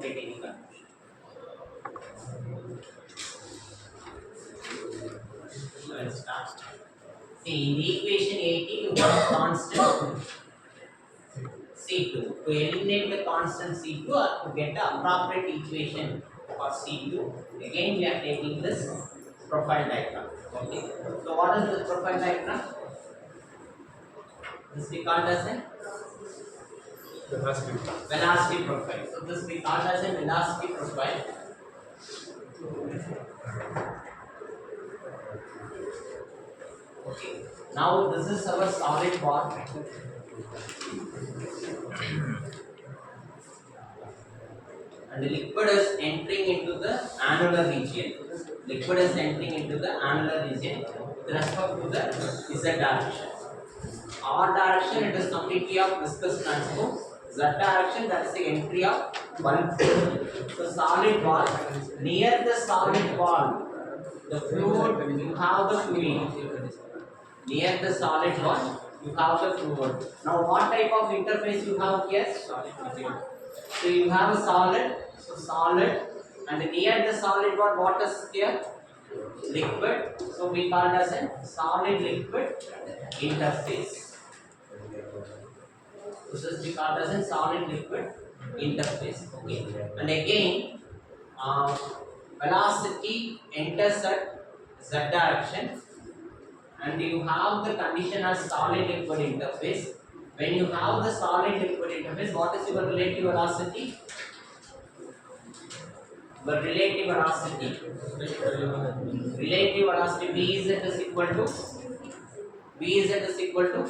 get any confusion. So let's start. See, in the equation 80, you have constant C2. To eliminate the constant C2 or to get the appropriate equation for C2, again we are taking this profile diagram. Okay. So what is the profile diagram? This we call as a velocity profile. So this we call as a velocity profile. Okay. Now this is our solid bar. And the liquid is entering into the annular region. Liquid is entering into the annular region with respect to the Z direction. R direction, it is completely of viscous transport. Z direction, that is the entry of bulk. So solid wall, near the solid wall, the fluid, you have the fluid. Near the solid wall, you have the fluid. Now what type of interface you have here? So you have a solid, so solid, and near the solid what is here? Liquid. So we call it as a solid liquid interface. This is we call as a solid liquid interface. Okay. And again, velocity enters at Z direction, and you have the condition as solid liquid interface. When you have the solid liquid interface, what is your relative velocity? The relative velocity. Relative velocity Vz is equal to Vz is equal to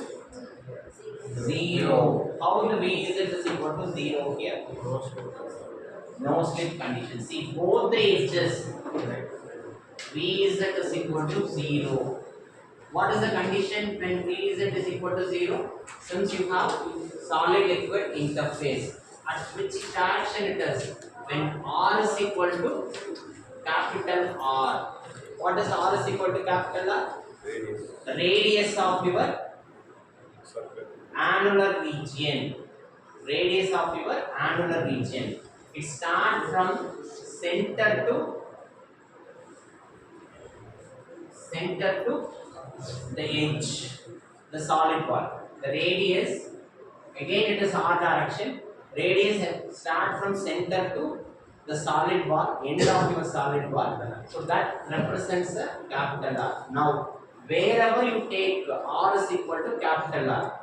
0. How the Vz is equal to 0 here? No slip condition. See both the edges. Vz is equal to 0. What is the condition when Vz is equal to 0? Since you have solid liquid interface, at which direction it is? When R is equal to capital R. What is R is equal to capital R? The radius of your annular region. Radius of your annular region. It starts from center to the edge, the solid ball. The radius, again it is R direction. Radius start from center to the solid ball, end of your solid ball. So that represents a capital R. Now, wherever you take R is equal to capital R,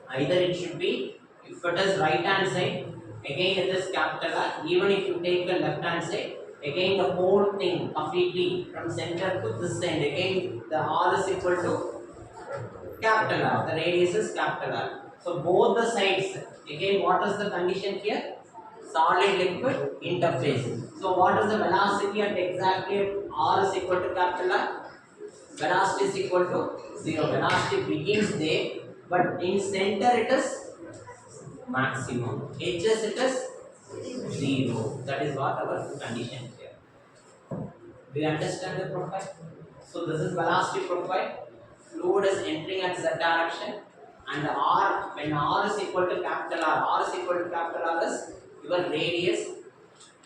either it should be, if it is right hand side, again it is capital R. Even if you take the left hand side, again the whole thing completely from center to this end, again the R is equal to capital R. The radius is capital R. So both the sides, again what is the condition here? Solid liquid interface. So what is the velocity at exactly R is equal to capital R? Velocity is equal to 0. Velocity begins there, but in center it is maximum. Edges it is 0. That is what our condition here. Do you understand the profile? So this is velocity profile. Fluid is entering at Z direction, and R, when R is equal to capital R is equal to capital R is your radius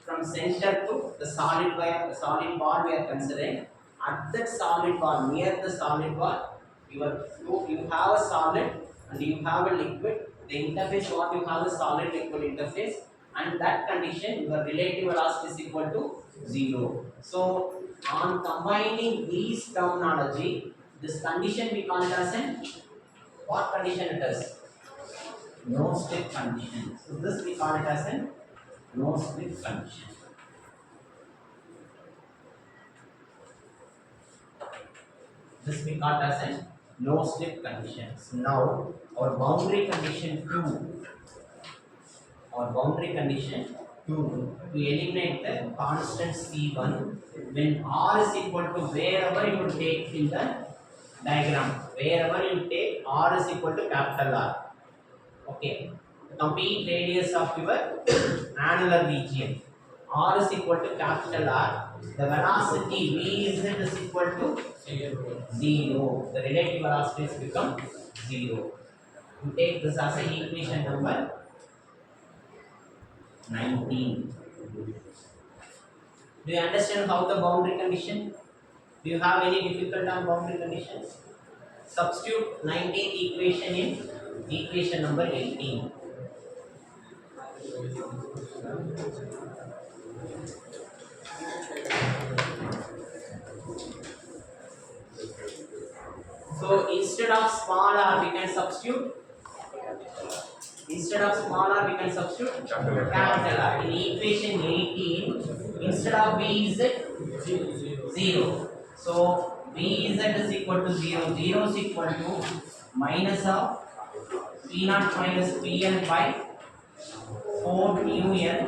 from center to the solid ball we are considering. At that solid ball, near the solid ball, your fluid, you have a solid and you have a liquid. The interface what you have is solid liquid interface, and that condition your relative velocity is equal to 0. So on combining these terminology, this condition we call it as an what condition it is? No slip condition. So this we call it as an no slip condition. This we call it as an no slip condition. So now our boundary condition 2. Our boundary condition 2 to eliminate the constant C1 when R is equal to wherever you take in the diagram, wherever you take R is equal to capital R. Okay, the complete radius of your annular region. R is equal to capital R. The velocity Vz is equal to 0. The relative velocities become 0. You take this as an equation number 19. Do you understand how the boundary condition? Do you have any difficult on boundary conditions? Substitute 19th equation in equation number 18. So instead of small r we can substitute capital R. In equation 18, instead of v is 0. So v is equal to 0. 0 is equal to minus of p naught minus pn by 4 mu n,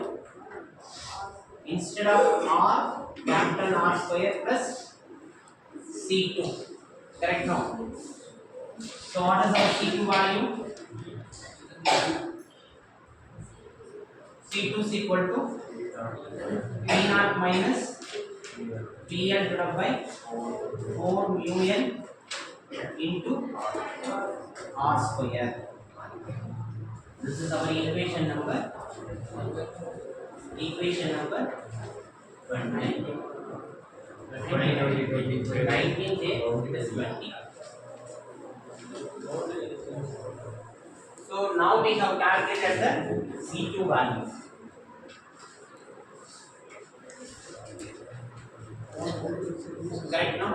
instead of r, capital R square plus C2. Correct now? So what is our C2 value? C2 is equal to P naught minus Pn divided by 4 mu n into R square. This is our equation number 20. 19th day it is 20. So now we have calculated the C2 value. Correct now?